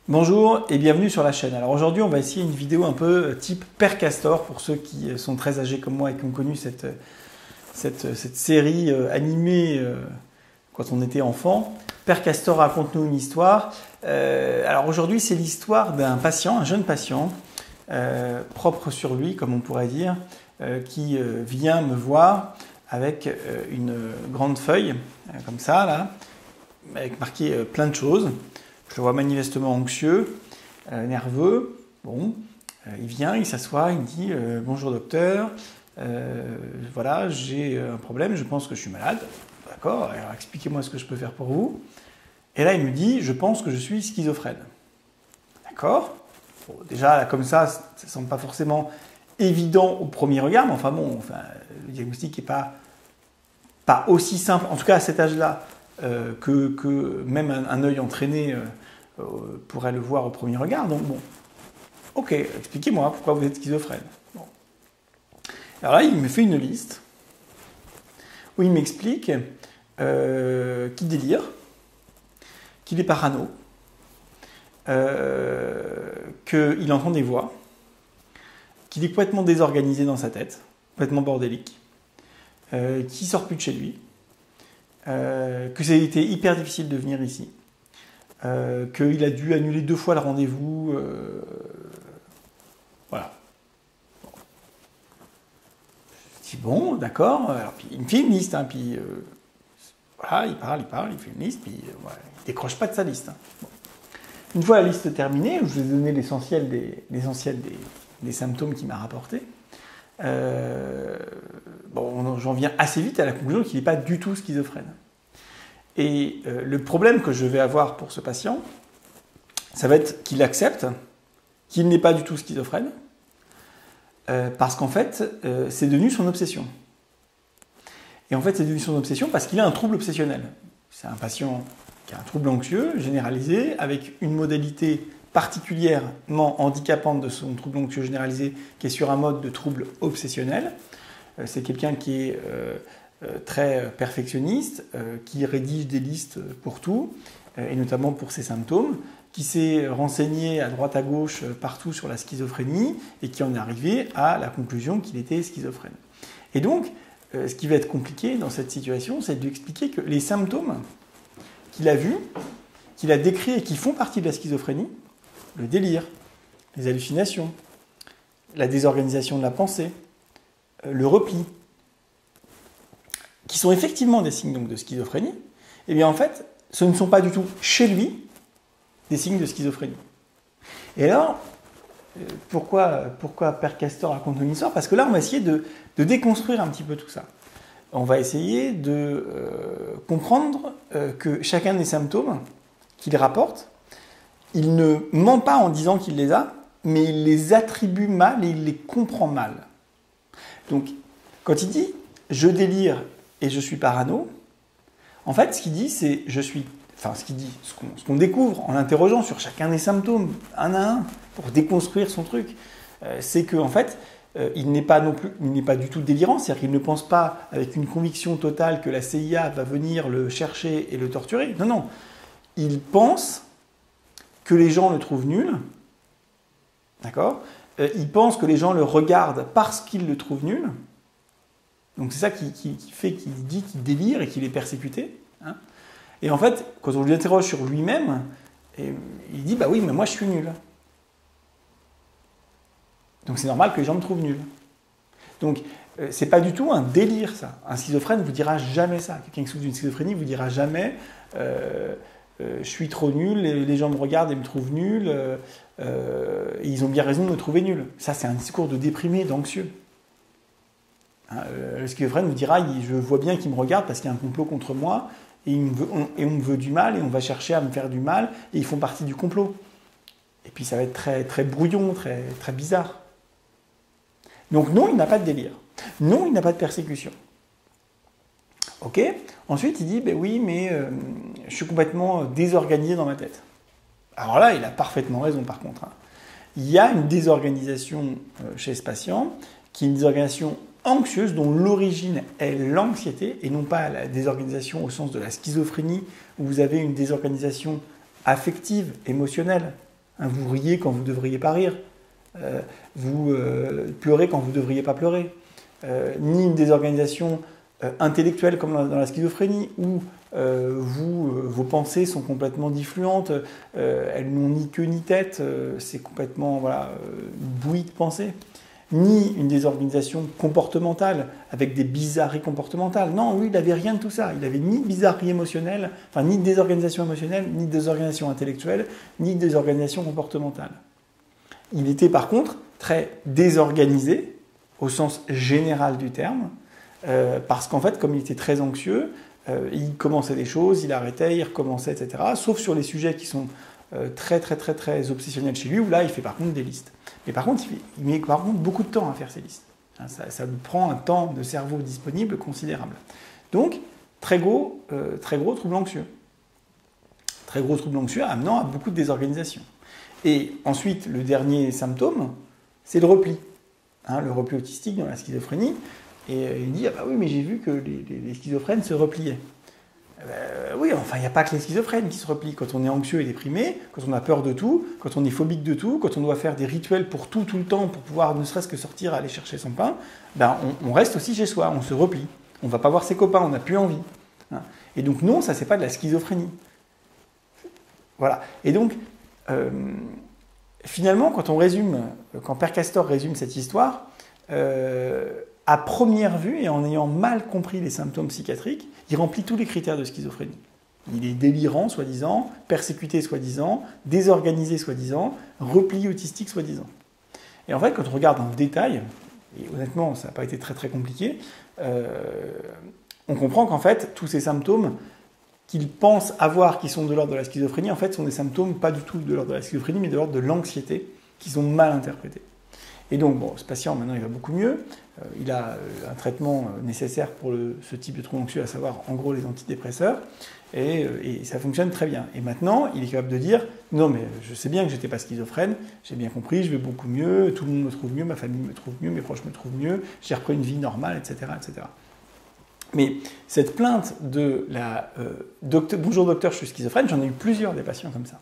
Bonjour et bienvenue sur la chaîne. Alors aujourd'hui on va essayer une vidéo un peu type Père Castor pour ceux qui sont très âgés comme moi et qui ont connu cette série animée quand on était enfant. Père Castor raconte-nous une histoire. Alors aujourd'hui c'est l'histoire d'un patient, un jeune patient, propre sur lui comme on pourrait dire, qui vient me voir avec une grande feuille comme ça là, avec marqué plein de choses. Je le vois manifestement anxieux, nerveux. Bon, il vient, il s'assoit, il me dit bonjour docteur, voilà, j'ai un problème, je pense que je suis malade. D'accord, alors expliquez-moi ce que je peux faire pour vous. Et là, il me dit je pense que je suis schizophrène. D'accord. Bon, déjà, là, comme ça ne semble pas forcément évident au premier regard, mais enfin bon, le diagnostic n'est pas aussi simple, en tout cas à cet âge-là, que même un œil entraîné pourrait le voir au premier regard. Donc bon, ok, expliquez-moi pourquoi vous êtes schizophrène. Bon. Alors là, il me fait une liste où il m'explique qu'il délire, qu'il est parano, qu'il entend des voix, qu'il est complètement désorganisé dans sa tête, complètement bordélique, qu'il sort plus de chez lui, que ça a été hyper difficile de venir ici, qu'il a dû annuler 2 fois le rendez-vous. Voilà. Bon. Je dis bon, d'accord. Alors, puis, il me fait une liste. Hein, puis, voilà, il parle, il fait une liste, puis voilà, il ne décroche pas de sa liste. Hein. Bon. Une fois la liste terminée, je vous ai donné l'essentiel des symptômes qu'il m'a rapportés. Bon, j'en viens assez vite à la conclusion qu'il n'est pas du tout schizophrène. Et le problème que je vais avoir pour ce patient, ça va être qu'il accepte qu'il n'est pas du tout schizophrène, parce qu'en fait, c'est devenu son obsession. Et en fait, c'est devenu son obsession parce qu'il a un trouble obsessionnel. C'est un patient qui a un trouble anxieux généralisé, avec une modalité particulièrement handicapante de son trouble anxieux généralisé, qui est sur un mode de trouble obsessionnel. C'est quelqu'un qui est très perfectionniste, qui rédige des listes pour tout, et notamment pour ses symptômes, qui s'est renseigné à droite à gauche partout sur la schizophrénie, et qui en est arrivé à la conclusion qu'il était schizophrène. Et donc, ce qui va être compliqué dans cette situation, c'est de lui expliquer que les symptômes qu'il a vus, qu'il a décrits et qui font partie de la schizophrénie, le délire, les hallucinations, la désorganisation de la pensée, le repli, qui sont effectivement des signes donc, de schizophrénie, eh bien en fait, ce ne sont pas du tout chez lui des signes de schizophrénie. Et alors, pourquoi Père Castor raconte une histoire? Parce que là, on va essayer de déconstruire un petit peu tout ça. On va essayer de comprendre que chacun des symptômes qu'il rapporte, il ne ment pas en disant qu'il les a, mais il les attribue mal et il les comprend mal. Donc, quand il dit « je délire et je suis parano », en fait, ce qu'il dit, c'est « je suis ». Enfin, ce qu'on découvre en l'interrogeant sur chacun des symptômes, un à un, pour déconstruire son truc, c'est qu'en fait, il n'est pas du tout délirant, c'est-à-dire qu'il ne pense pas avec une conviction totale que la CIA va venir le chercher et le torturer. Non, non. Il pense que les gens le trouvent nul, d'accord ? Il pense que les gens le regardent parce qu'ils le trouvent nul. Donc c'est ça qui fait qu'il dit qu'il délire et qu'il est persécuté. Hein. Et en fait, quand on lui interroge sur lui-même, il dit bah oui, mais moi je suis nul. Donc c'est normal que les gens me trouvent nul. Donc c'est pas du tout un délire ça. Un schizophrène vous dira jamais ça. Quelqu'un qui souffre d'une schizophrénie vous dira jamais je suis trop nul, les gens me regardent et me trouvent nul, et ils ont bien raison de me trouver nul. Ça, c'est un discours de déprimé, d'anxieux. Hein, le schizophrène vous dira je vois bien qu'il me regarde parce qu'il y a un complot contre moi, et on me veut du mal, et on va chercher à me faire du mal, et ils font partie du complot. Et puis ça va être très, très brouillon, très, très bizarre. Donc non, il n'a pas de délire. Non, il n'a pas de persécution. Ok. Ensuite, il dit, ben oui, mais je suis complètement désorganisé dans ma tête. Alors là, il a parfaitement raison, par contre. Hein. Il y a une désorganisation chez ce patient, qui est une désorganisation anxieuse, dont l'origine est l'anxiété, et non pas la désorganisation au sens de la schizophrénie, où vous avez une désorganisation affective, émotionnelle. Hein, vous riez quand vous ne devriez pas rire. Vous pleurez quand vous ne devriez pas pleurer. Ni une désorganisation intellectuelle comme dans la schizophrénie, où vos pensées sont complètement diffluentes, elles n'ont ni queue ni tête, c'est complètement une bouillie de pensée. Ni une désorganisation comportementale, avec des bizarreries comportementales. Non, lui, il n'avait rien de tout ça. Il n'avait ni bizarrerie émotionnelle, enfin ni désorganisation émotionnelle, ni désorganisation intellectuelle, ni désorganisation comportementale. Il était par contre très désorganisé, au sens général du terme, parce qu'en fait, comme il était très anxieux, il commençait des choses, il arrêtait, il recommençait, etc. Sauf sur les sujets qui sont très obsessionnels chez lui, où là, il fait par contre des listes. Mais par contre, il met par contre beaucoup de temps à faire ces listes. Ça lui prend un temps de cerveau disponible considérable. Donc, très gros trouble anxieux. Très gros trouble anxieux amenant à beaucoup de désorganisation. Et ensuite, le dernier symptôme, c'est le repli. Le repli autistique dans la schizophrénie. Et il dit, ah bah oui, mais j'ai vu que les schizophrènes se repliaient. Oui, enfin, il n'y a pas que les schizophrènes qui se replient. Quand on est anxieux et déprimé, quand on a peur de tout, quand on est phobique de tout, quand on doit faire des rituels pour tout le temps, pour pouvoir ne serait-ce que sortir, aller chercher son pain, on reste aussi chez soi, on se replie. On ne va pas voir ses copains, on n'a plus envie. Et donc non, ça, c'est pas de la schizophrénie. Voilà. Et donc, finalement, quand Père Castor résume cette histoire, à première vue, et en ayant mal compris les symptômes psychiatriques, il remplit tous les critères de schizophrénie. Il est délirant, soi-disant, persécuté, soi-disant, désorganisé, soi-disant, repli autistique, soi-disant. Et en fait, quand on regarde en détail, et honnêtement, ça n'a pas été très compliqué, on comprend qu'en fait, tous ces symptômes qu'il pense avoir, qui sont de l'ordre de la schizophrénie, en fait, sont des symptômes pas du tout de l'ordre de la schizophrénie, mais de l'ordre de l'anxiété, qui sont mal interprétés. Et donc, ce patient, maintenant, il va beaucoup mieux. Il a un traitement nécessaire pour ce type de trouble anxieux, à savoir, en gros, les antidépresseurs. Et ça fonctionne très bien. Et maintenant, il est capable de dire, non, mais je sais bien que j'étais pas schizophrène, j'ai bien compris, je vais beaucoup mieux, tout le monde me trouve mieux, ma famille me trouve mieux, mes proches me trouvent mieux, j'ai repris une vie normale, etc., etc. Mais cette plainte de la bonjour docteur, je suis schizophrène, j'en ai eu plusieurs des patients comme ça.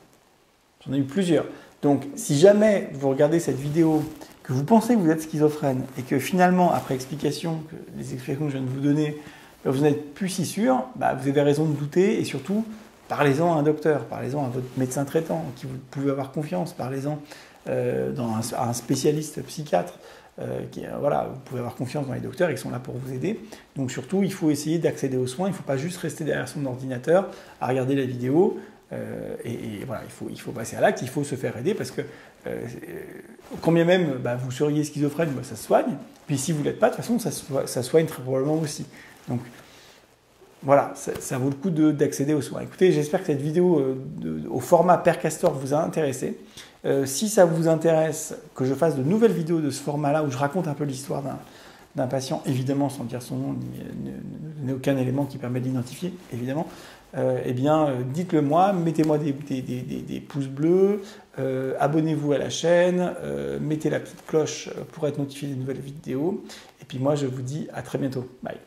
J'en ai eu plusieurs. Donc, si jamais vous regardez cette vidéo, que vous pensez que vous êtes schizophrène et que finalement, après explication, les explications que je viens de vous donner, vous n'êtes plus si sûr, vous avez raison de douter et surtout, parlez-en à un docteur, parlez-en à votre médecin traitant, en qui vous pouvez avoir confiance, parlez-en à un spécialiste psychiatre. Vous pouvez avoir confiance dans les docteurs, ils sont là pour vous aider. Donc surtout, il faut essayer d'accéder aux soins, il ne faut pas juste rester derrière son ordinateur à regarder la vidéo. Voilà, il faut passer à l'acte, il faut se faire aider parce que combien même vous seriez schizophrène, ça se soigne. Puis si vous ne l'êtes pas, de toute façon, ça soigne très probablement aussi. Donc voilà, ça vaut le coup d'accéder aux soins. Écoutez, j'espère que cette vidéo au format Père Castor vous a intéressé. Si ça vous intéresse que je fasse de nouvelles vidéos de ce format-là où je raconte un peu l'histoire d'un patient, évidemment sans dire son nom, ni donner aucun élément qui permet de l'identifier, évidemment, dites-le moi, mettez-moi des pouces bleus, abonnez-vous à la chaîne, mettez la petite cloche pour être notifié des nouvelles vidéos. Et puis moi, je vous dis à très bientôt. Bye.